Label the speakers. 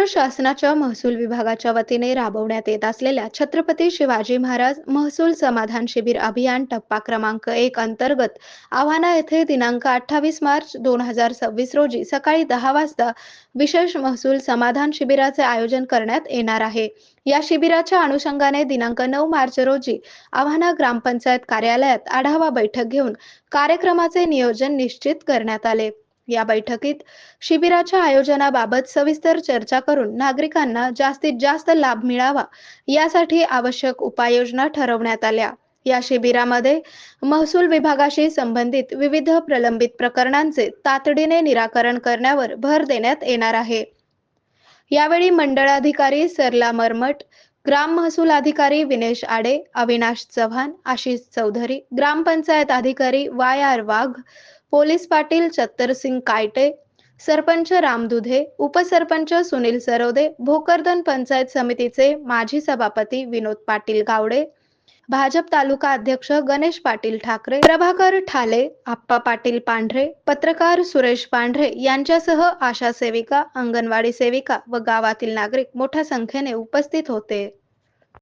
Speaker 1: महाराष्ट्र शासनाच्या महसूल विभागाच्या वतीने राबवण्यात येत असलेल्या छत्रपती शिवाजी महाराज महसूल समाधान शिबिर अभियान टप्पा क्रमांक 1 अंतर्गत आव्हाना येथे दिनांक 28 मार्च 2026 रोजी सकाळी 10 वाजता विशेष महसूल समाधान शिबिराचे आयोजन करण्यात येणार आहे। या शिबिराच्या अनुषंगाने दिनांक 9 मार्च रोजी आव्हाना ग्रामपंचायत कार्यालयात आढावा बैठक घेऊन कार्यक्रमाचे नियोजन निश्चित करण्यात आले। या बैठकीत शिबिराच्या आयोजनाबाबत सविस्तर चर्चा करून नागरिकांना जास्तीत जास्त लाभ मिळावा यासाठी आवश्यक उपाययोजना ठरवण्यात आल्या। या शिबिरामध्ये महसूल विभागाशी संबंधित विविध प्रलंबित प्रकरणांचे तातडीने निराकरण करण्यावर भर देण्यात येणार आहे। यावेळी मंडळाधिकारी सरला मरमट, ग्राम महसूल अधिकारी विनेश आडे, अविनाश चव्हाण, आशिष चौधरी, ग्रामपंचायत अधिकारी वाय वाघ, पोलीस पाटील चत्तरसिंग कायटे, सरपंच राम दुधे, उपसरपंच सुनील सरोदे, भोकरदन पंचायत समितीचे माजी सभापती विनोद पाटील गावडे, भाजप तालुका अध्यक्ष गणेश पाटील ठाकरे, प्रभाकर ठाले, आप्पा पाटील पांढरे, पत्रकार सुरेश पांढरे यांच्यासह आशा सेविका, अंगणवाडी सेविका व गावातील नागरिक मोठ्या संख्येने उपस्थित होते।